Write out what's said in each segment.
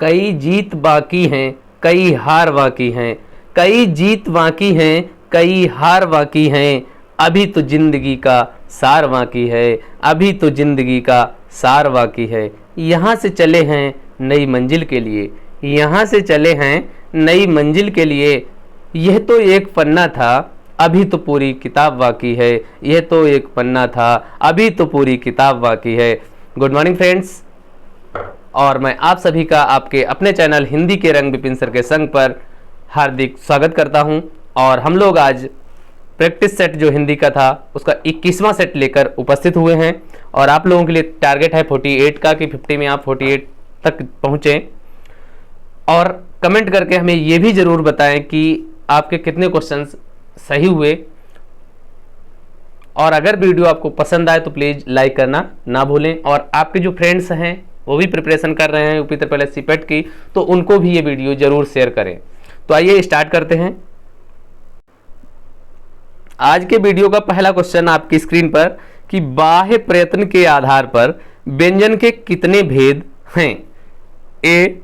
कई जीत बाकी हैं, कई हार बाकी हैं, कई जीत बाकी हैं, कई हार बाकी हैं, अभी तो जिंदगी का सार बाकी है, अभी तो जिंदगी का सार बाकी है। यहाँ से चले हैं नई मंजिल के लिए, यहाँ से चले हैं नई मंजिल के लिए, यह तो एक पन्ना था, अभी तो पूरी किताब बाकी है, यह तो एक पन्ना था, अभी तो पूरी किताब बाकी है। गुड मॉर्निंग फ्रेंड्स, और मैं आप सभी का आपके अपने चैनल हिंदी के रंग विपिन सर के संग पर हार्दिक स्वागत करता हूं। और हम लोग आज प्रैक्टिस सेट जो हिंदी का था उसका 21वां सेट लेकर उपस्थित हुए हैं। और आप लोगों के लिए टारगेट है 48 का कि 50 में आप 48 तक पहुँचें। और कमेंट करके हमें ये भी ज़रूर बताएं कि आपके कितने क्वेश्चंस सही हुए। और अगर वीडियो आपको पसंद आए तो प्लीज़ लाइक करना ना भूलें। और आपके जो फ्रेंड्स हैं वो भी प्रिपरेशन कर रहे हैं यूपी ट्रिपल एस सीपेट की, तो उनको भी ये वीडियो ज़रूर शेयर करें। तो आइए स्टार्ट करते हैं। आज के वीडियो का पहला क्वेश्चन आपकी स्क्रीन पर कि बाह्य प्रयत्न के आधार पर व्यंजन के कितने भेद हैं। ए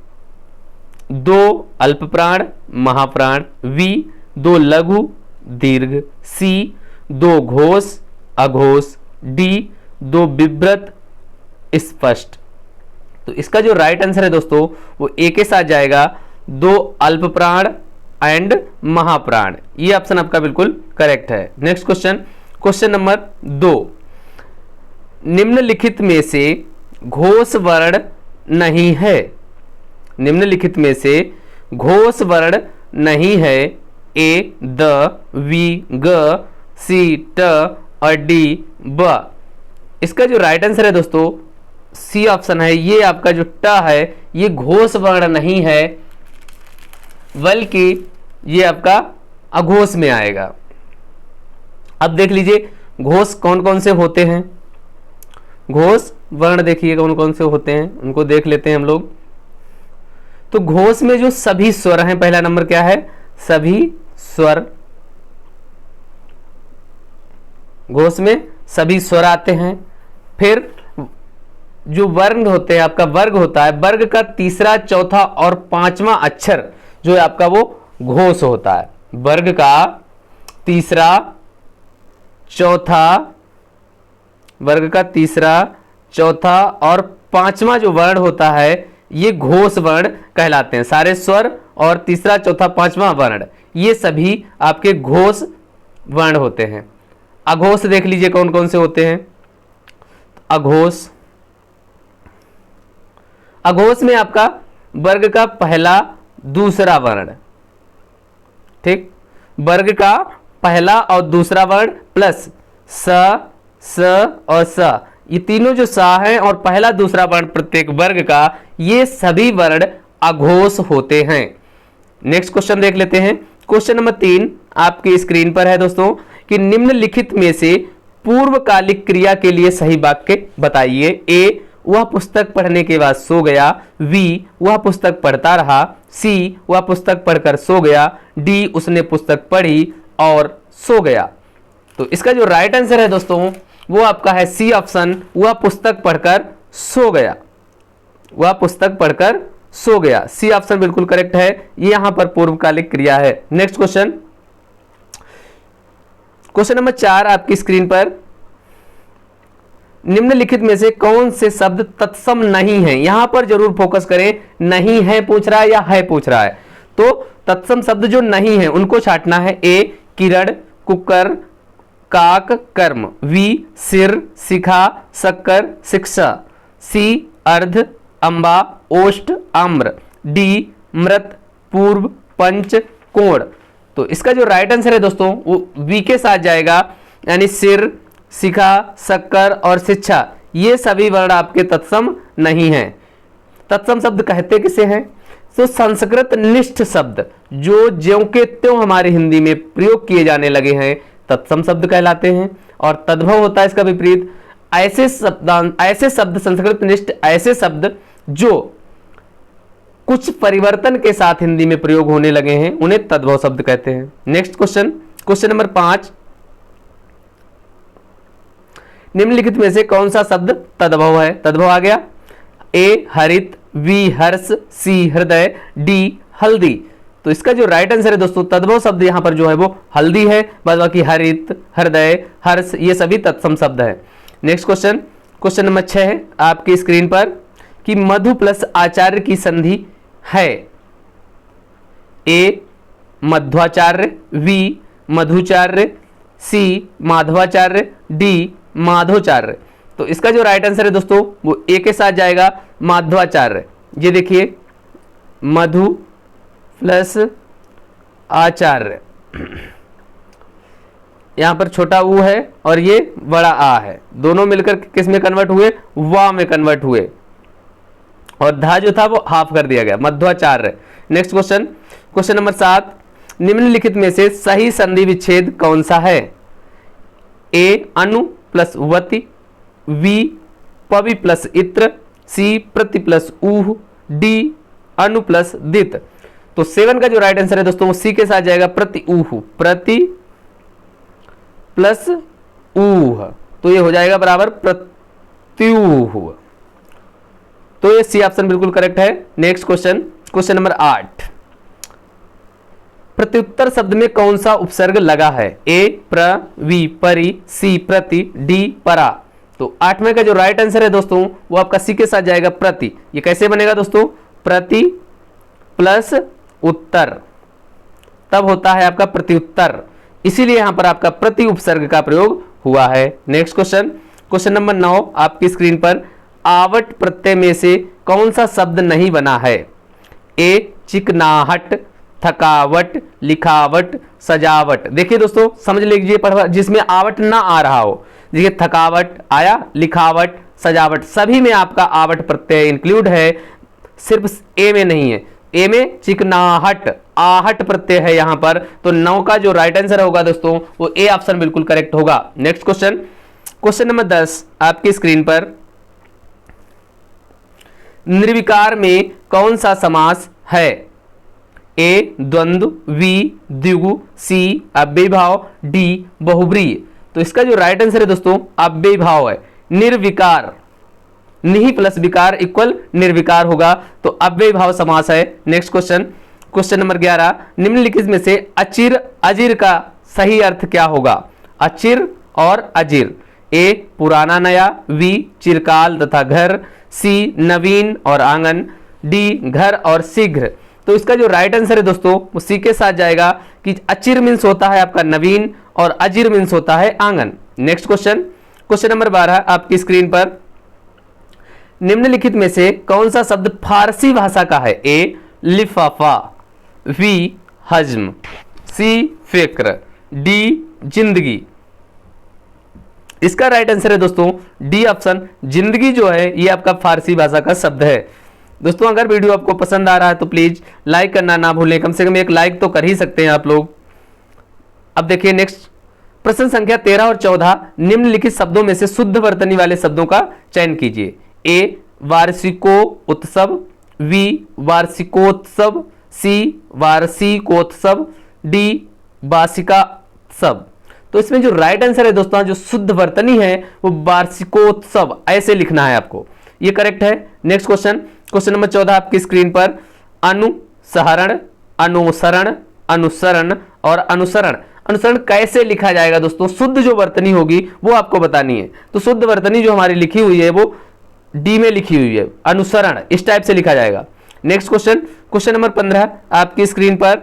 2 अल्प प्राण महाप्राण, बी 2 लघु दीर्घ, सी 2 घोष अघोष, डी 2 विव्रत स्पष्ट। तो इसका जो राइट आंसर है दोस्तों वो ए के साथ जाएगा, 2 अल्प प्राण एंड महाप्राण। ये ऑप्शन आपका बिल्कुल करेक्ट है। नेक्स्ट क्वेश्चन, क्वेश्चन नंबर 2, निम्नलिखित में से घोष वर्ण नहीं है। निम्नलिखित में से घोष वर्ण नहीं है। ए द, वी ग, सी ट और डी ब। इसका जो राइट आंसर है दोस्तों सी ऑप्शन है। ये आपका जो ट है ये घोष वर्ण नहीं है, बल्कि ये आपका अघोष में आएगा। अब देख लीजिए घोष कौन कौन से होते हैं। घोष वर्ण देखिए कौन कौन से होते हैं, उनको देख लेते हैं हम लोग। तो घोष में जो सभी स्वर हैं, पहला नंबर क्या है, सभी स्वर। घोष में सभी स्वर आते हैं। फिर जो वर्ण होते हैं, आपका वर्ग होता है, वर्ग का तीसरा चौथा और पांचवा अक्षर जो है आपका वो घोष होता है। वर्ग का तीसरा चौथा, वर्ग का तीसरा चौथा और पांचवा जो वर्ण होता है ये घोष वर्ण कहलाते हैं। सारे स्वर और तीसरा चौथा पांचवा वर्ण ये सभी आपके घोष वर्ण होते हैं। अघोष देख लीजिए कौन कौन से होते हैं। अघोष, अघोष में आपका वर्ग का पहला दूसरा वर्ण, ठीक, वर्ग का पहला और दूसरा वर्ण प्लस स और स, ये तीनों जो सा हैं और पहला दूसरा वर्ण प्रत्येक वर्ग का, ये सभी वर्ण अघोष होते हैं। नेक्स्ट क्वेश्चन देख लेते हैं। क्वेश्चन नंबर 3 आपकी स्क्रीन पर है दोस्तों कि निम्नलिखित में से पूर्वकालिक क्रिया के लिए सही वाक्य बताइए। ए वह पुस्तक पढ़ने के बाद सो गया, बी वह पुस्तक पढ़ता रहा, सी वह पुस्तक पढ़कर सो गया, डी उसने पुस्तक पढ़ी और सो गया। तो इसका जो राइट आंसर है दोस्तों वो आपका है सी ऑप्शन, वह पुस्तक पढ़कर सो गया। वह पुस्तक पढ़कर सो गया, सी ऑप्शन बिल्कुल करेक्ट है। ये यहां पर पूर्वकालिक क्रिया है। नेक्स्ट क्वेश्चन, क्वेश्चन नंबर 4 आपकी स्क्रीन पर, निम्नलिखित में से कौन से शब्द तत्सम नहीं है। यहां पर जरूर फोकस करें, नहीं है पूछ रहा है या है पूछ रहा है, तो तत्सम शब्द जो नहीं है उनको छांटना है। ए किरण, कुकर, काक, कर्म, वी सिर, शिखा, शक्कर, शिक्षा, सी अर्ध, अंबा, ओष्ठ, आम्र, डी मृत, पूर्व, पंच, कोण। तो इसका जो राइट आंसर है दोस्तों वो वी के साथ जाएगा, यानी सिर, शिखा, शक्कर और शिक्षा ये सभी वर्ण आपके तत्सम नहीं हैं। तत्सम शब्द कहते किसे हैं, तो संस्कृत निष्ठ शब्द जो ज्यों के त्यों हमारे हिंदी में प्रयोग किए जाने लगे हैं तत्सम शब्द कहलाते हैं। और तद्भव होता है इसका विपरीत। ऐसे शब्द संस्कृत निष्ठ ऐसे शब्द जो कुछ परिवर्तन के साथ हिंदी में प्रयोग होने लगे हैं उन्हें तद्भव शब्द कहते हैं। नेक्स्ट क्वेश्चन, क्वेश्चन नंबर 5, निम्नलिखित में से कौन सा शब्द तद्भव है। तद्भव आ गया, ए हरित, वी हर्ष, सी हृदय, डी हल्दी। तो इसका जो राइट आंसर है दोस्तों तद्भव शब्द यहां पर जो है वो हल्दी है, बाद बाकी हरित, हृदय, हर्ष ये सभी तत्सम शब्द है। नेक्स्ट क्वेश्चन, क्वेश्चन नंबर 6 है आपकी स्क्रीन पर कि मधु प्लस आचार्य की संधि है। A Madhvacharya, B Madhucharya, C Madhavacharya, D Madhocharya. तो इसका जो राइट आंसर है दोस्तों वो ए के साथ जाएगा, माधवाचार्य। ये देखिए मधु प्लस आचार्य, यहां पर छोटा ऊ है और ये बड़ा आ है, दोनों मिलकर किस में कन्वर्ट हुए, वा में कन्वर्ट हुए, और धा जो था वो हाफ कर दिया गया, Madhvacharya. Next question, question number 7, निम्नलिखित में से सही संधि विच्छेद कौन सा है। ए अनु प्लस वति, वी पवि प्लस इत्र, सी प्रति प्लस ऊह, डी अनु प्लस दित। तो 7 का जो राइट आंसर है दोस्तों वो सी के साथ जाएगा, प्रति ऊह, प्रति प्लस ऊह, तो ये हो जाएगा बराबर प्रत्यूह। तो ये सी ऑप्शन बिल्कुल करेक्ट है। नेक्स्ट क्वेश्चन, क्वेश्चन नंबर 8, प्रत्युत्तर शब्द में कौन सा उपसर्ग लगा है। ए प्र, वी परि, सी प्रति, डी परा। तो 8वें का जो राइट आंसर है दोस्तों वो आपका सी के साथ जाएगा, प्रति। ये कैसे बनेगा दोस्तों, प्रति प्लस उत्तर, तब होता है आपका प्रत्युत्तर, इसीलिए यहां पर आपका प्रति उपसर्ग का प्रयोग हुआ है। नेक्स्ट क्वेश्चन, क्वेश्चन नंबर 9 आपकी स्क्रीन पर, आवट प्रत्यय में से कौन सा शब्द नहीं बना है। ए चिकनाहट, थकावट, लिखावट, सजावट। देखिए दोस्तों समझ लीजिए पढ़वा जिसमें आवट ना आ रहा हो, देखिए थकावट आया, लिखावट, सजावट, सभी में आपका आवट प्रत्यय इंक्लूड है, सिर्फ ए में नहीं है। ए में चिकनाहट आहट प्रत्यय है यहां पर, तो 9 का जो राइट आंसर होगा दोस्तों वो ए ऑप्शन बिल्कुल करेक्ट होगा। नेक्स्ट क्वेश्चन, क्वेश्चन नंबर 10 आपकी स्क्रीन पर, निर्विकार में कौन सा समास है। ए द्वंद्व, वी द्विगु, सी अव्ययीभाव, डी बहुब्रीहि। तो इसका जो राइट आंसर है दोस्तों अव्ययीभाव है, निर्विकार, निहि प्लस विकार इक्वल निर्विकार होगा, तो अव्ययीभाव समास है। नेक्स्ट क्वेश्चन, क्वेश्चन नंबर 11, निम्नलिखित में से अचिर अजिर का सही अर्थ क्या होगा। अचिर और अजिर, ए पुराना नया, वी चिरकाल तथा घर, सी नवीन और आंगन, डी घर और शीघ्र। तो इसका जो राइट आंसर है दोस्तों वो सी के साथ जाएगा कि अचिर मीन्स होता है आपका नवीन और अजिर मीन्स होता है आंगन। नेक्स्ट क्वेश्चन, क्वेश्चन नंबर 12 आपकी स्क्रीन पर, निम्नलिखित में से कौन सा शब्द फारसी भाषा का है। ए लिफाफा, वी हज्म, सी फिक्र, डी जिंदगी। इसका राइट आंसर है दोस्तों डी ऑप्शन, जिंदगी जो है ये आपका फारसी भाषा का शब्द है। दोस्तों अगर वीडियो आपको पसंद आ रहा है तो प्लीज लाइक करना ना भूलें, कम से कम एक लाइक तो कर ही सकते हैं आप लोग। अब देखिए नेक्स्ट प्रश्न संख्या 13 और 14, निम्नलिखित शब्दों में से शुद्ध वर्तनी वाले शब्दों का चयन कीजिए। ए वार्षिको उत्सव, वी वार्षिकोत्सव, सी वार्षिकोत्सव, डी वार्षिकोत्सव। तो इसमें जो राइट आंसर है दोस्तों जो शुद्ध वर्तनी है वो वार्षिकोत्सव ऐसे लिखना है आपको, ये करेक्ट है। नेक्स्ट क्वेश्चन, क्वेश्चन नंबर 14 आपकी स्क्रीन पर, अनुसरण, अनुसरण, अनुसरण और अनुसरण। अनुसरण कैसे लिखा जाएगा दोस्तों, शुद्ध जो वर्तनी होगी वो आपको बतानी है। तो शुद्ध वर्तनी जो हमारी लिखी हुई है वो डी में लिखी हुई है, अनुसरण इस टाइप से लिखा जाएगा। नेक्स्ट क्वेश्चन, क्वेश्चन नंबर 15 आपकी स्क्रीन पर,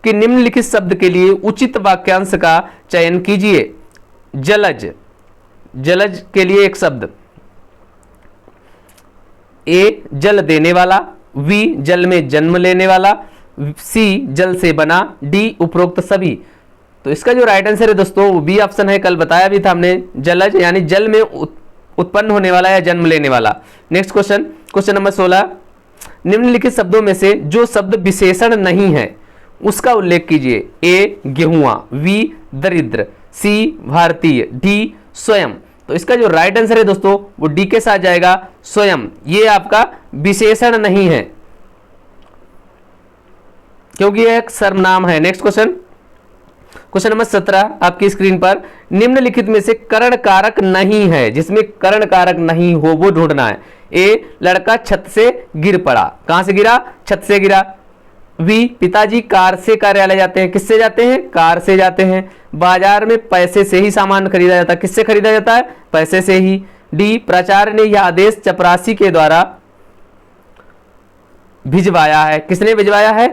कि निम्नलिखित शब्द के लिए उचित वाक्यांश का चयन कीजिए। जलज, जलज के लिए एक शब्द, ए जल देने वाला, वी जल में जन्म लेने वाला, सी जल से बना, डी उपरोक्त सभी। तो इसका जो राइट आंसर है दोस्तों वो बी ऑप्शन है, कल बताया भी था हमने, जलज यानी जल में उत्पन्न होने वाला या जन्म लेने वाला। नेक्स्ट क्वेश्चन, क्वेश्चन नंबर 16, निम्नलिखित शब्दों में से जो शब्द विशेषण नहीं है उसका उल्लेख कीजिए। ए गेहुआ, वी दरिद्र, सी भारतीय, डी स्वयं। तो इसका जो राइट आंसर है दोस्तों वो डी के साथ जाएगा, स्वयं। ये आपका विशेषण नहीं है क्योंकि यह एक सर्वनाम है। नेक्स्ट क्वेश्चन, क्वेश्चन नंबर 17 आपकी स्क्रीन पर, निम्नलिखित में से करण कारक नहीं है, जिसमें करण कारक नहीं हो वो ढूंढना है। ए लड़का छत से गिर पड़ा, कहां से गिरा, छत से गिरा। बी पिताजी कार से कार्यालय जाते हैं, किससे जाते हैं, कार से जाते हैं। बाजार में पैसे से ही सामान खरीदा जाता है, किससे खरीदा जाता है, पैसे से ही। डी प्राचार्य ने यह आदेश चपरासी के द्वारा भिजवाया है, किसने भिजवाया है,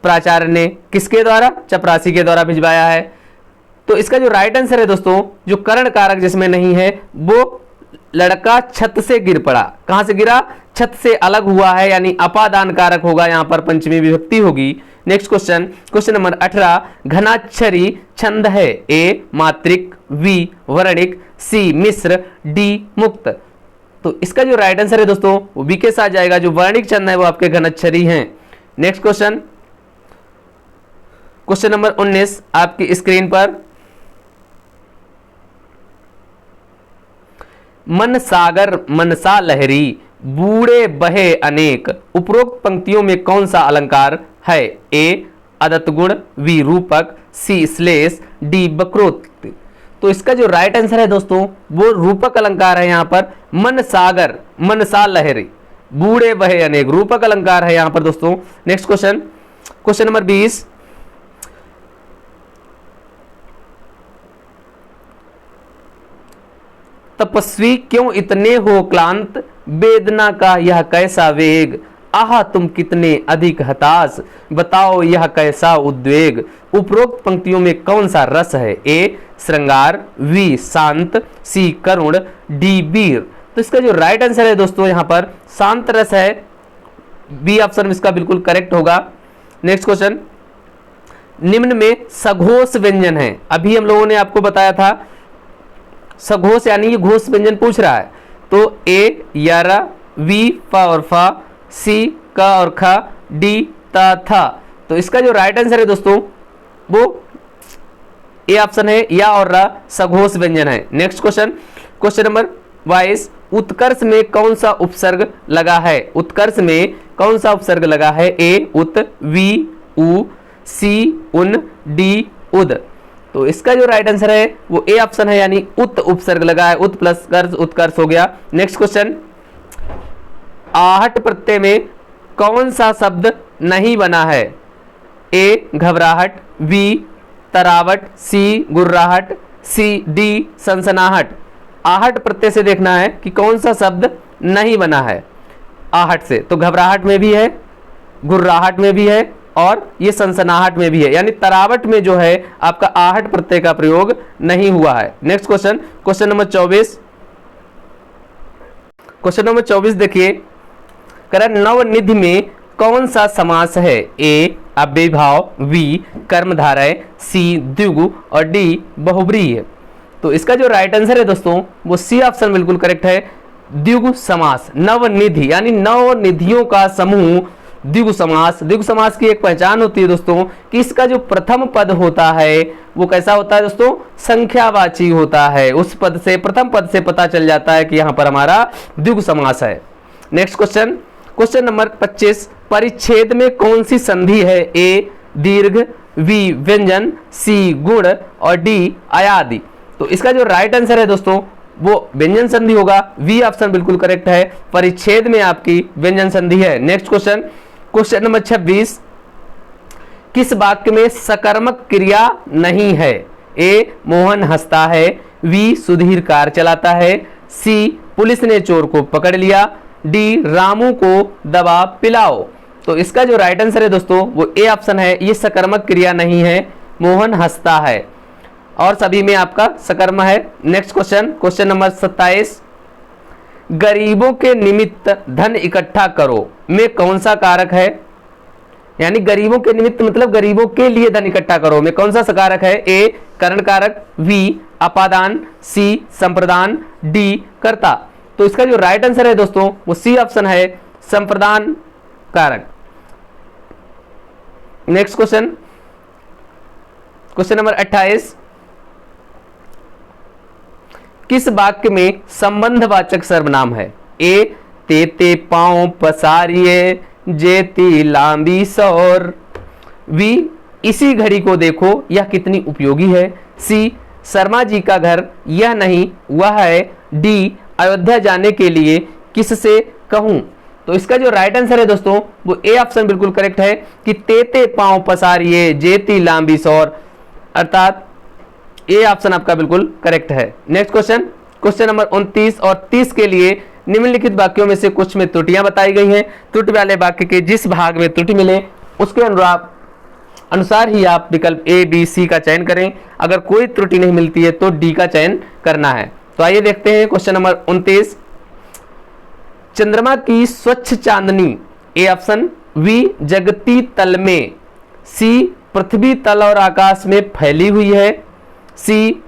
प्राचार्य ने, किसके द्वारा, चपरासी के द्वारा भिजवाया है। तो इसका जो राइट आंसर है दोस्तों, जो करण कारक जिसमें नहीं है, वो लड़का छत से गिर पड़ा, कहां से गिरा, छत से अलग हुआ है, यानी अपादान कारक होगा, यहां पर पंचमी विभक्ति होगी। नेक्स्ट क्वेश्चन, क्वेश्चन नंबर 18, घनाक्षरी छंद है, ए मात्रिक, बी वर्णिक, सी मिश्र, डी मुक्त। तो इसका जो राइट आंसर है दोस्तों वो बी के साथ जाएगा, जो वर्णिक छंद है वो आपके घनाक्षरी हैं। नेक्स्ट क्वेश्चन, क्वेश्चन नंबर 19 आपकी स्क्रीन पर, मन सागर मनसा लहरी बूढ़े बहे अनेक, उपरोक्त पंक्तियों में कौन सा अलंकार है, ए अदत्त गुण, बी रूपक, सी श्लेष, डी वक्रोक्ति। तो इसका जो राइट आंसर है दोस्तों वो रूपक अलंकार है, यहां पर मन सागर मनसा लहरी बूढ़े बहे अनेक, रूपक अलंकार है यहां पर दोस्तों। नेक्स्ट क्वेश्चन, क्वेश्चन नंबर 20, तपस्वी क्यों इतने हो क्लांत, वेदना का यह कैसा वेग, आह तुम कितने अधिक हताश, बताओ यह कैसा उद्वेग। उपरोक्त पंक्तियों में कौन सा रस है, ए श्रृंगार, बी शांत, सी करुण, डी वीर। तो इसका जो राइट आंसर है दोस्तों यहां पर शांत रस है, बी ऑप्शन इसका बिल्कुल करेक्ट होगा। नेक्स्ट क्वेश्चन, निम्न में सघोष व्यंजन है, अभी हम लोगों ने आपको बताया था सघोष यानी ये घोष व्यंजन पूछ रहा है, तो ए यारा, बी फा और फा, सी का और खा, डी ता था। तो इसका जो राइट आंसर है दोस्तों वो ए ऑप्शन है, या और रा सघोष व्यंजन है। नेक्स्ट क्वेश्चन, क्वेश्चन नंबर 22, उत्कर्ष में कौन सा उपसर्ग लगा है, उत्कर्ष में कौन सा उपसर्ग लगा है, ए उत, बी उ, सी उन, डी उद। तो इसका जो राइट आंसर है वो ए ऑप्शन है, यानी उत उपसर्ग लगा है, उत प्लस कर्ष उत्कर्ष हो गया। नेक्स्ट क्वेश्चन, आहट प्रत्यय में कौन सा शब्द नहीं बना है, ए घबराहट, बी तरावट, सी गुर्राहट, सी डी सनसनाहट। आहट प्रत्यय से देखना है कि कौन सा शब्द नहीं बना है आहट से, तो घबराहट में भी है, गुर्राहट में भी है और ये सनसनाहट में भी है, यानी तरावट में जो है आपका आहट प्रत्यय का प्रयोग नहीं हुआ है। Next question, question number 24, question number 24 देखिए, करण नवनिधि में कौन सा समास है, ए अव्ययभाव, बी कर्मधारय, सी द्विगु और डी बहुब्रीहि। तो इसका जो राइट आंसर है दोस्तों वो सी ऑप्शन बिल्कुल करेक्ट है, द्विगु समास। नवनिधि यानी नवनिधियों का समूह द्विगु समास। द्विगु समास की एक पहचान होती है दोस्तों कि इसका जो प्रथम पद होता है वो कैसा होता है दोस्तों, संख्यावाची होता है, उस पद से प्रथम पद से पता चल जाता है कि यहाँ पर हमारा द्विगु समास है। नेक्स्ट क्वेश्चन, क्वेश्चन नंबर 25, परिच्छेद में कौन सी संधि है, ए दीर्घ, बी व्यंजन, सी गुण और डी अयादि। तो इसका जो राइट आंसर है दोस्तों वो व्यंजन संधि होगा, वी ऑप्शन बिल्कुल करेक्ट है, परिच्छेद में आपकी व्यंजन संधि है। नेक्स्ट क्वेश्चन, क्वेश्चन नंबर 26, किस वाक्य में सकर्मक क्रिया नहीं है, ए मोहन हंसता है, बी सुधीर कार चलाता है, सी पुलिस ने चोर को पकड़ लिया, डी रामू को दवा पिलाओ। तो इसका जो राइट आंसर है दोस्तों वो ए ऑप्शन है, ये सकर्मक क्रिया नहीं है, मोहन हंसता है और सभी में आपका सकर्म है। नेक्स्ट क्वेश्चन, क्वेश्चन नंबर 27, गरीबों के निमित्त धन इकट्ठा करो में कौन सा कारक है, यानी गरीबों के निमित्त मतलब गरीबों के लिए धन इकट्ठा करो में कौन सा कारक है, ए करण कारक, बी अपादान, सी संप्रदान, डी कर्ता। तो इसका जो राइट आंसर है दोस्तों वो सी ऑप्शन है, संप्रदान कारक। नेक्स्ट क्वेश्चन, क्वेश्चन नंबर 28, किस वाक्य में संबंधवाचक सर्वनाम है, ए तेते पांव पसारिए जेती लांबी सौर, बी इसी घड़ी को देखो यह कितनी उपयोगी है, सी शर्मा जी का घर यह नहीं वह है, डी अयोध्या जाने के लिए किससे कहूं। तो इसका जो राइट आंसर है दोस्तों वो ए ऑप्शन बिल्कुल करेक्ट है कि तेते पांव पसारिए जेती लांबी सौर, अर्थात ए ऑप्शन आपका बिल्कुल करेक्ट है। नेक्स्ट क्वेश्चन, क्वेश्चन नंबर 29 और 30 के लिए निम्नलिखित वाक्यों में से कुछ में त्रुटियां बताई गई हैं। त्रुटि वाले वाक्य के जिस भाग में त्रुटि मिले उसके अनुसार ही आप विकल्प ए बी सी का चयन करें। अगर कोई त्रुटि नहीं मिलती है तो डी का चयन करना है। तो आइए देखते हैं क्वेश्चन नंबर 29। चंद्रमा की स्वच्छ चांदनी, ए ऑप्शन वी जगती तल में, सी पृथ्वी तल और आकाश में फैली हुई है, सी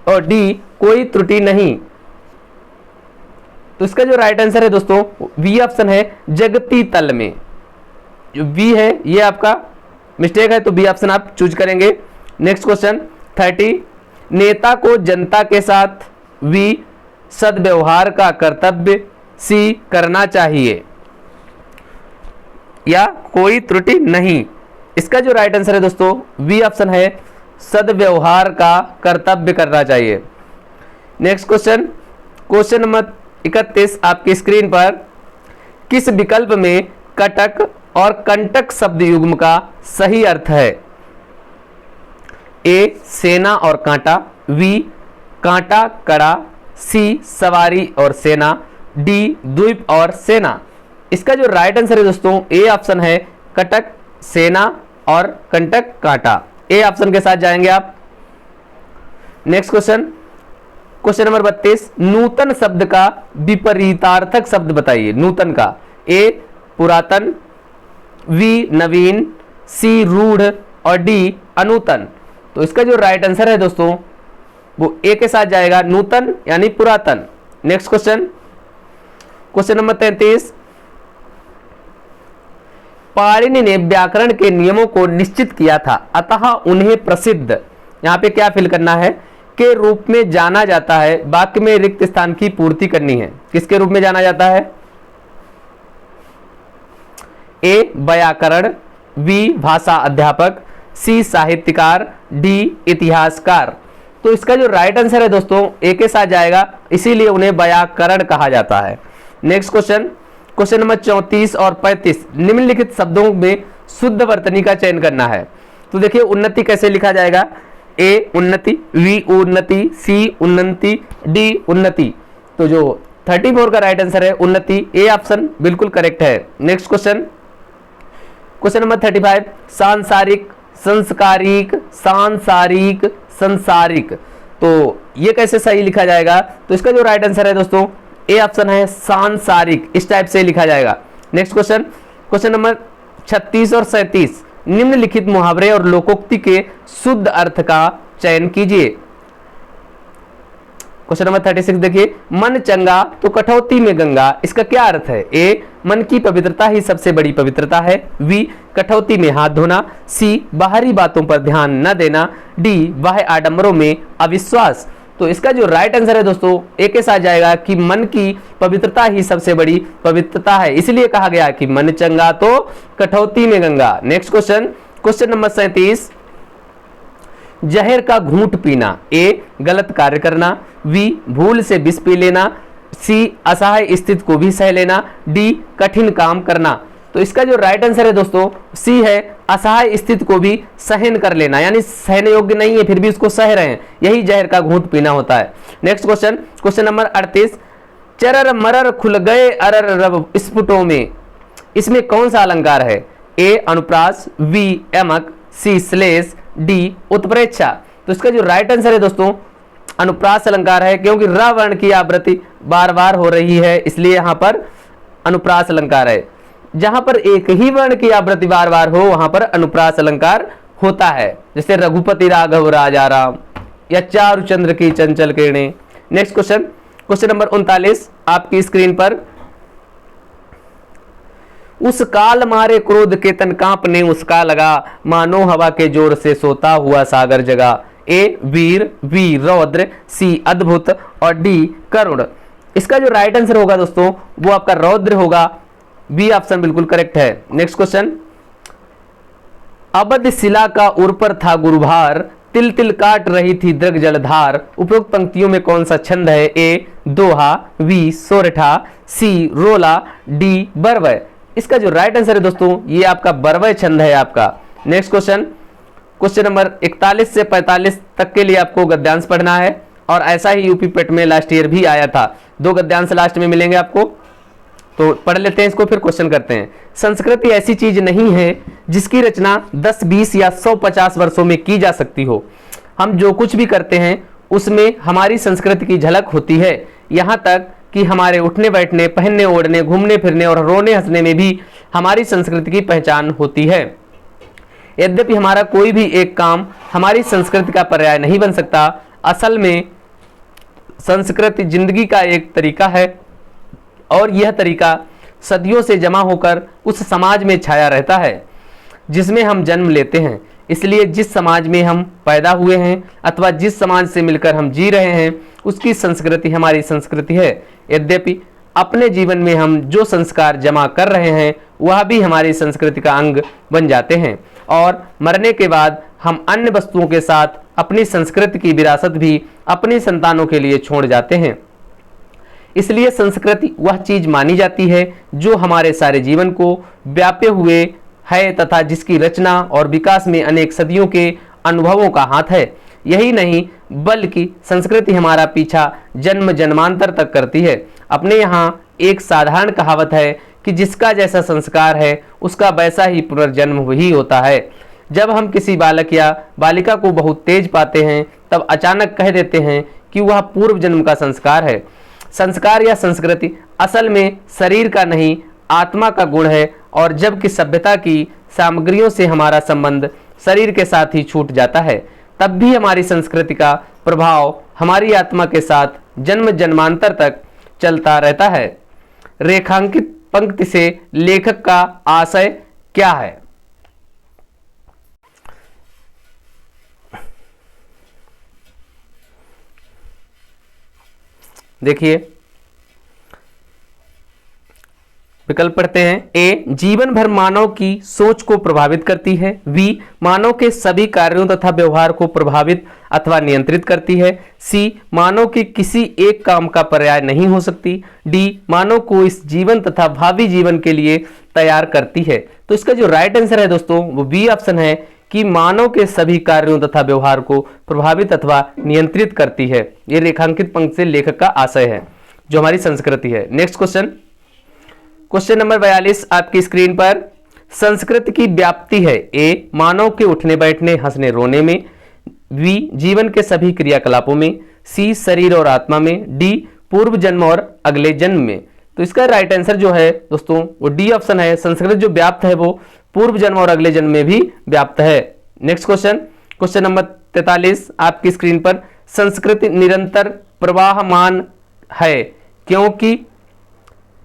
और डी कोई त्रुटि नहीं। तो इसका जो राइट आंसर है दोस्तों वी ऑप्शन है जगती तल में। जो वी है ये आपका मिस्टेक है, तो बी ऑप्शन आप चूज करेंगे। नेक्स्ट क्वेश्चन 30, नेता को जनता के साथ वी सद्व्यवहार का कर्तव्य, सी करना चाहिए या कोई त्रुटि नहीं। इसका जो राइट आंसर है दोस्तों वी ऑप्शन है सद्व्यवहार का कर्तव्य करना चाहिए। नेक्स्ट क्वेश्चन, क्वेश्चन नंबर 31 आपकी स्क्रीन पर, किस विकल्प में कटक और कंटक शब्द युग्म का सही अर्थ है। ए सेना और कांटा, वी कांटा कड़ा, सी सवारी और सेना, डी द्वीप और सेना। इसका जो राइट आंसर है दोस्तों ए ऑप्शन है कटक सेना और कंटक कांटा। ए ऑप्शन के साथ जाएंगे आप। नेक्स्ट क्वेश्चन, क्वेश्चन नंबर 32, नूतन शब्द का विपरीतार्थक शब्द बताइए। नूतन का, ए पुरातन, वी नवीन, सी रूढ़ और डी अनूतन। तो इसका जो राइट आंसर है दोस्तों वो ए के साथ जाएगा, नूतन यानी पुरातन। Next question, question number 33, Panini ने व्याकरण के नियमों को निश्चित किया था अतः उन्हें प्रसिद्ध, यहां पे क्या फिल करना है, के रूप में जाना जाता है। वाक्य में रिक्त स्थान की पूर्ति करनी है। किसके रूप में जाना जाता है, ए व्याकरण, बी भाषा अध्यापक, सी साहित्यकार, डी इतिहासकार। तो इसका जो राइट आंसर है दोस्तों ए के साथ जाएगा, इसीलिए उन्हें व्याकरण कहा जाता है। नेक्स्ट क्वेश्चन, क्वेश्चन नंबर 34 और 35, निम्नलिखित शब्दों में शुद्ध वर्तनी का चयन करना है। तो देखिए उन्नति कैसे लिखा जाएगा, ए उन्नति, वी उन्नति, सी उन्नति, डी उन्नति। तो जो 34 का राइट आंसर है उन्नति, ए ऑप्शन बिल्कुल करेक्ट है। नेक्स्ट क्वेश्चन, क्वेश्चन नंबर 35, सांसारिक, संस्कारिक, सांसारिक, संसारिक। तो ये कैसे सही लिखा जाएगा, तो इसका जो राइट आंसर है दोस्तों ए ऑप्शन है सांसारिक, इस टाइप से लिखा जाएगा। नेक्स्ट क्वेश्चन, क्वेश्चन नंबर 36 और 37, निम्नलिखित मुहावरे और लोकोक्ति के शुद्ध अर्थ का चयन कीजिए। क्वेश्चन नंबर 36 देखिए, मन चंगा तो कठौती में गंगा, इसका क्या अर्थ है, ए मन की पवित्रता ही सबसे बड़ी पवित्रता है, वी कठौती में हाथ धोना, सी बाहरी बातों पर ध्यान न देना, डी बाह्य आडंबरों में अविश्वास। तो इसका जो राइट आंसर है दोस्तों ए के साथ जाएगा कि मन की पवित्रता ही सबसे बड़ी पवित्रता है, इसलिए कहा गया कि मन चंगा तो कठौती में Ganga. Next question, question number 37, जहर का घूंट पीना, ए गलत कार्य करना, वी भूल से विष पी लेना, सी असहाय स्थिति को भी सह लेना, डी कठिन काम करना। तो इसका जो राइट आंसर है दोस्तों सी है असहाय स्थिति को भी सहन कर लेना, यानी सहन योग्य नहीं है फिर भी इसको सह रहे हैं, यही जहर का घूंट पीना होता है। नेक्स्ट क्वेश्चन, क्वेश्चन नंबर 38, चरर मरर खुल गए अरर रब स्फुटों में, इसमें कौन सा अलंकार है, ए अनुप्रास, वी यमक, सी श्लेष, डी उत्प्रेक्षा। तो इसका जो राइट आंसर है दोस्तों अनुप्रास अलंकार है, क्योंकि र वर्ण की आवृत्ति बार बार हो रही है, इसलिए यहां पर अनुप्रास अलंकार है। जहां पर एक ही वर्ण की आवृत्ति बार बार हो वहां पर अनुप्रास अलंकार होता है, जैसे रघुपति राघव राजा राम या चारुचंद्र की चंचल किरणें। नेक्स्ट क्वेश्चन, क्वेश्चन नंबर 39 आपकी स्क्रीन पर, उस काल मारे क्रोध के तन कांपने उसका लगा, मानो हवा के जोर से सोता हुआ सागर जगा, ए वीर, वी रौद्र, सी अद्भुत और डी करुण। इसका जो राइट आंसर होगा दोस्तों वो आपका रौद्र होगा, बी ऑप्शन बिल्कुल करेक्ट है। नेक्स्ट क्वेश्चन, अबध शिला का उर पर था गुरुभार, तिल तिल काट रही थी दृग जलधार। उपरोक्त पंक्तियों में कौन सा छंद है? ए दोहा, बी सोरठा, सी रोला, डी बरवय। इसका जो राइट आंसर है दोस्तों ये आपका बरवय छंद है आपका। नेक्स्ट क्वेश्चन, क्वेश्चन नंबर 41 से 45 तक के लिए आपको गद्यांश पढ़ना है और ऐसा ही यूपी पेट में लास्ट ईयर भी आया था। 2 गद्यांश लास्ट में मिलेंगे आपको, तो पढ़ लेते हैं इसको फिर क्वेश्चन करते हैं। संस्कृति ऐसी चीज नहीं है जिसकी रचना 10, 20 या 150 वर्षों में की जा सकती हो। हम जो कुछ भी करते हैं उसमें हमारी संस्कृति की झलक होती है। यहाँ तक कि हमारे उठने बैठने, पहनने ओढ़ने, घूमने फिरने और रोने हंसने में भी हमारी संस्कृति की पहचान होती है। यद्यपि हमारा कोई भी एक काम हमारी संस्कृति का पर्याय नहीं बन सकता, असल में संस्कृति जिंदगी का एक तरीका है और यह तरीका सदियों से जमा होकर उस समाज में छाया रहता है जिसमें हम जन्म लेते हैं। इसलिए जिस समाज में हम पैदा हुए हैं अथवा जिस समाज से मिलकर हम जी रहे हैं उसकी संस्कृति हमारी संस्कृति है। यद्यपि अपने जीवन में हम जो संस्कार जमा कर रहे हैं वह भी हमारी संस्कृति का अंग बन जाते हैं और मरने के बाद हम अन्य वस्तुओं के साथ अपनी संस्कृति की विरासत भी अपनी संतानों के लिए छोड़ जाते हैं। इसलिए संस्कृति वह चीज मानी जाती है जो हमारे सारे जीवन को व्यापे हुए है तथा जिसकी रचना और विकास में अनेक सदियों के अनुभवों का हाथ है। यही नहीं बल्कि संस्कृति हमारा पीछा जन्म जन्मांतर तक करती है। अपने यहाँ एक साधारण कहावत है कि जिसका जैसा संस्कार है उसका वैसा ही पुनर्जन्म ही होता है। जब हम किसी बालक या बालिका को बहुत तेज पाते हैं तब अचानक कह देते हैं कि वह पूर्व जन्म का संस्कार है। संस्कार या संस्कृति असल में शरीर का नहीं आत्मा का गुण है और जबकि सभ्यता की सामग्रियों से हमारा संबंध शरीर के साथ ही छूट जाता है तब भी हमारी संस्कृति का प्रभाव हमारी आत्मा के साथ जन्म जन्मांतर तक चलता रहता है। रेखांकित पंक्ति से लेखक का आशय क्या है? देखिए विकल्प पढ़ते हैं। ए जीवन भर मानव की सोच को प्रभावित करती है। बी मानव के सभी कार्यों तथा व्यवहार को प्रभावित अथवा नियंत्रित करती है। सी मानव के किसी एक काम का पर्याय नहीं हो सकती। डी मानव को इस जीवन तथा भावी जीवन के लिए तैयार करती है। तो इसका जो राइट आंसर है दोस्तों वो बी ऑप्शन है कि मानव के सभी कार्यों तथा व्यवहार को प्रभावित अथवा नियंत्रित करती है। ये रेखांकित पंक्ति से लेखक का आशय है जो हमारी संस्कृति है। नेक्स्ट क्वेश्चन, क्वेश्चन नंबर 42 आपकी स्क्रीन पर। संस्कृति की व्याप्ति है। ए मानव के उठने बैठने हंसने रोने में। बी जीवन के सभी क्रियाकलापों में। सी शरीर और आत्मा में। डी पूर्व जन्म और अगले जन्म में। तो इसका राइट आंसर जो है दोस्तों वो डी ऑप्शन है। संस्कृति जो व्याप्त है वो पूर्व जन्म और अगले जन्म में भी व्याप्त है। नेक्स्ट क्वेश्चन, क्वेश्चन नंबर 43 आपकी स्क्रीन पर। संस्कृति निरंतर प्रवाहमान है क्योंकि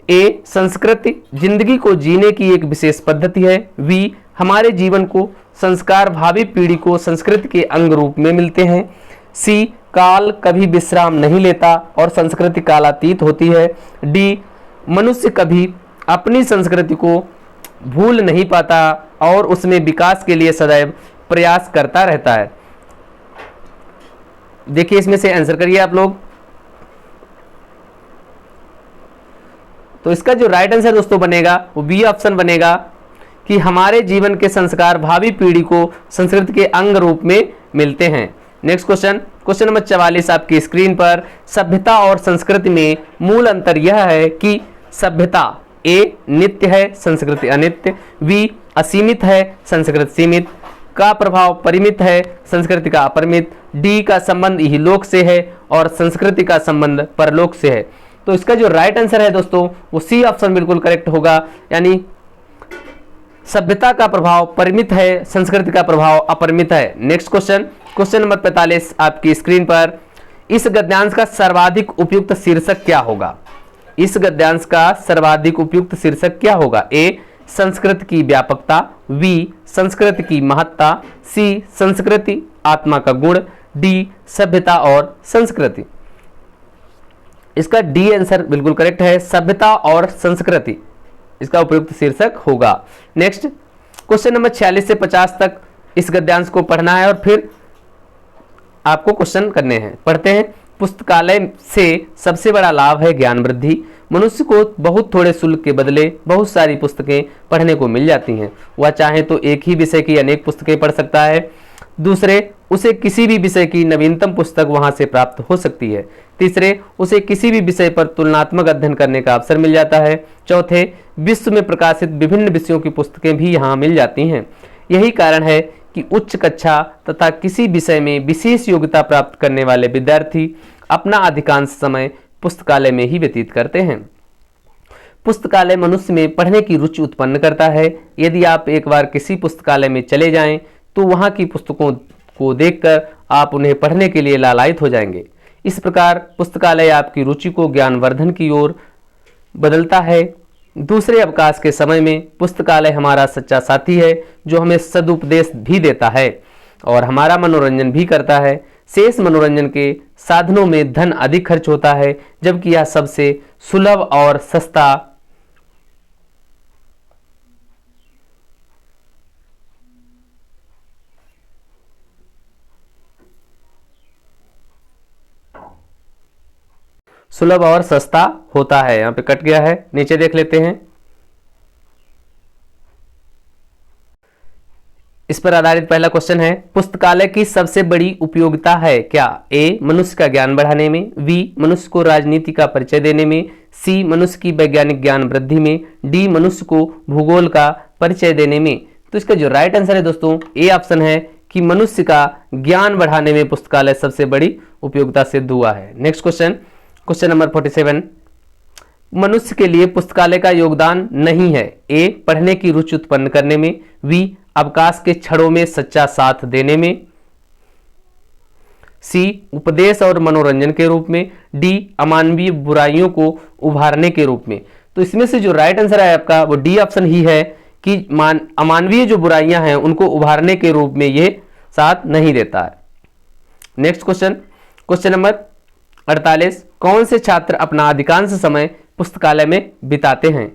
ए संस्कृति जिंदगी को जीने की एक विशेष पद्धति है। बी हमारे जीवन को संस्कार भावी पीढ़ी को संस्कृति के अंग रूप में मिलते हैं। सी काल कभी विश्राम नहीं लेता और संस्कृति कालातीत होती है। डी मनुष्य कभी अपनी संस्कृति को भूल नहीं पाता और उसमें विकास के लिए सदैव प्रयास करता रहता है। देखिए इसमें से आंसर करिए आप लोग। तो इसका जो राइट आंसर दोस्तों बनेगा वो बी ऑप्शन बनेगा कि हमारे जीवन के संस्कार भावी पीढ़ी को संस्कृति के अंग रूप में मिलते हैं। नेक्स्ट क्वेश्चन, क्वेश्चन नंबर 44 आपकी स्क्रीन पर। सभ्यता और संस्कृति में मूल अंतर यह है कि सभ्यता ए नित्य है, संस्कृति अनित्य। बी असीमित है, संस्कृति सीमित। का प्रभाव परिमित है, संस्कृति का अपरिमित। डी का संबंध इहलोक से है और संस्कृति का संबंध परलोक से है। तो इसका जो राइट आंसर है दोस्तों वो सी ऑप्शन बिल्कुल करेक्ट होगा, यानी सभ्यता का प्रभाव परिमित है, संस्कृति का प्रभाव अपरिमित है। नेक्स्ट क्वेश्चन, क्वेश्चन नंबर 45 आपकी स्क्रीन पर। इस गद्यांश का सर्वाधिक उपयुक्त शीर्षक क्या होगा? इस गद्यांश का सर्वाधिक उपयुक्त शीर्षक क्या होगा? ए संस्कृति की व्यापकता। बी संस्कृति की महत्ता। सी संस्कृति आत्मा का गुण। डी सभ्यता और संस्कृति। इसका डी आंसर बिल्कुल करेक्ट है, सभ्यता और संस्कृति इसका उपयुक्त शीर्षक होगा। नेक्स्ट क्वेश्चन नंबर 46 से 50 तक इस गद्यांश को पढ़ना है और फिर आपको क्वेश्चन करने हैं। पढ़ते हैं। पुस्तकालय से सबसे बड़ा लाभ है ज्ञान वृद्धि। मनुष्य को बहुत थोड़े शुल्क के बदले बहुत सारी पुस्तकें पढ़ने को मिल जाती हैं। वह चाहे तो एक ही विषय की अनेक पुस्तकें पढ़ सकता है। दूसरे, उसे किसी भी विषय की नवीनतम पुस्तक वहां से प्राप्त हो सकती है। तीसरे, उसे किसी भी विषय पर तुलनात्मक अध्ययन करने का अवसर मिल जाता है। चौथे, विश्व में प्रकाशित विभिन्न विषयों की पुस्तकें भी यहाँ मिल जाती हैं। यही कारण है कि उच्च कक्षा तथा किसी विषय में विशेष योग्यता प्राप्त करने वाले विद्यार्थी अपना अधिकांश समय पुस्तकालय में ही व्यतीत करते हैं। पुस्तकालय मनुष्य में पढ़ने की रुचि उत्पन्न करता है। यदि आप एक बार किसी पुस्तकालय में चले जाएं तो वहां की पुस्तकों को देखकर आप उन्हें पढ़ने के लिए लालायित हो जाएंगे। इस प्रकार पुस्तकालय आपकी रुचि को ज्ञानवर्धन की ओर बदलता है। दूसरे अवकाश के समय में पुस्तकालय हमारा सच्चा साथी है, जो हमें सदुपदेश भी देता है और हमारा मनोरंजन भी करता है। शेष मनोरंजन के साधनों में धन अधिक खर्च होता है, जबकि यह सबसे सुलभ और सस्ता होता है। यहां पे कट गया है, नीचे देख लेते हैं। इस पर आधारित पहला क्वेश्चन है, पुस्तकालय की सबसे बड़ी उपयोगिता है क्या? ए, मनुष्य का ज्ञान बढ़ाने में। बी, मनुष्य को राजनीति का परिचय देने में। सी, मनुष्य की वैज्ञानिक ज्ञान वृद्धि में। डी, मनुष्य को भूगोल का परिचय देने में। तो इसका जो राइट आंसर है दोस्तों, ए ऑप्शन है कि मनुष्य का ज्ञान बढ़ाने में पुस्तकालय सबसे बड़ी उपयोगिता सिद्ध हुआ है। नेक्स्ट क्वेश्चन, क्वेश्चन नंबर 47, मनुष्य के लिए पुस्तकालय का योगदान नहीं है। ए, पढ़ने की रुचि उत्पन्न करने में। बी, अवकाश के क्षणों में सच्चा साथ देने में। सी, उपदेश और मनोरंजन के रूप में। डी, अमानवीय बुराइयों को उभारने के रूप में। तो इसमें से जो राइट आंसर है आपका वो डी ऑप्शन ही है कि अमानवीय जो बुराइयां हैं उनको उभारने के रूप में ये साथ नहीं देता है। नेक्स्ट क्वेश्चन, क्वेश्चन नंबर 48, कौन से छात्र अपना अधिकांश समय पुस्तकालय में बिताते हैं?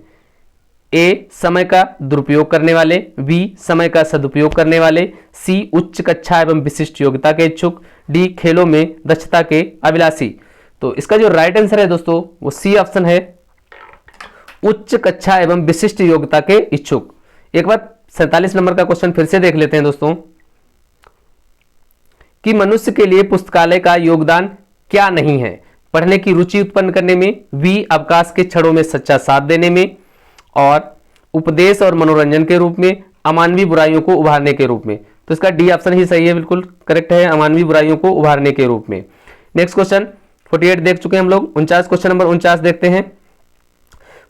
ए, समय का दुरुपयोग करने वाले। बी, समय का सदुपयोग करने वाले। सी, उच्च कक्षा एवं विशिष्ट योग्यता के इच्छुक। डी, खेलों में दक्षता के अभिलाषी। तो इसका जो राइट आंसर है दोस्तों वो सी ऑप्शन है, उच्च कक्षा एवं विशिष्ट योग्यता के इच्छुक। एक बार 47 नंबर का क्वेश्चन फिर से देख लेते हैं दोस्तों, कि मनुष्य के लिए पुस्तकालय का योगदान क्या नहीं है? पढ़ने की रुचि उत्पन्न करने में। बी, अवकाश के क्षणों में सच्चा साथ देने में। और उपदेश और मनोरंजन के रूप में। अमानवीय बुराइयों को उभारने के रूप में। तो इसका डी ऑप्शन ही सही है, बिल्कुल करेक्ट है, अमानवीय बुराइयों को उभारने के रूप में। नेक्स्ट क्वेश्चन 48 देख चुके हैं हम लोग। 49, क्वेश्चन नंबर 49 देखते हैं,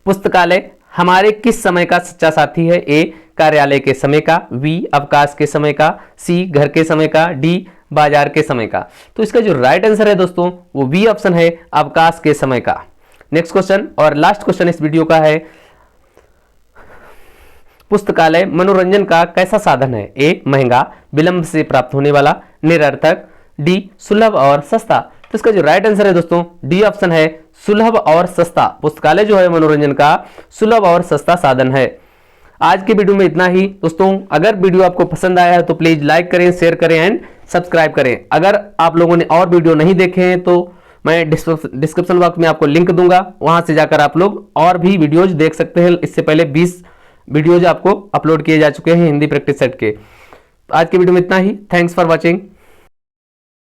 पुस्तकालय हमारे किस समय का सच्चा साथी है? ए, कार्यालय के समय का। बी, अवकाश के समय का। सी, घर के समय का। डी, बाजार के समय का। तो इसका जो राइट आंसर है दोस्तों वो बी ऑप्शन है, अवकाश के समय का। नेक्स्ट क्वेश्चन और लास्ट क्वेश्चन इस वीडियो का है, पुस्तकालय मनोरंजन का कैसा साधन है? ए, महंगा, विलंब से प्राप्त होने वाला, निरर्थक। डी, सुलभ और सस्ता। तो इसका जो राइट आंसर है दोस्तों डी ऑप्शन है, सुलभ और सस्ता। पुस्तकालय जो है मनोरंजन का सुलभ और सस्ता साधन है। आज के वीडियो में इतना ही दोस्तों। अगर वीडियो आपको पसंद आया है तो प्लीज लाइक करें, शेयर करें एंड सब्सक्राइब करें। अगर आप लोगों ने और वीडियो नहीं देखे हैं तो मैं डिस्क्रिप्शन बॉक्स में आपको लिंक दूंगा, वहां से जाकर आप लोग और भी वीडियोज देख सकते हैं। इससे पहले 20 वीडियोज आपको अपलोड किए जा चुके हैं हिंदी प्रैक्टिस सेट के। आज के वीडियो में इतना ही। Thanks for watching.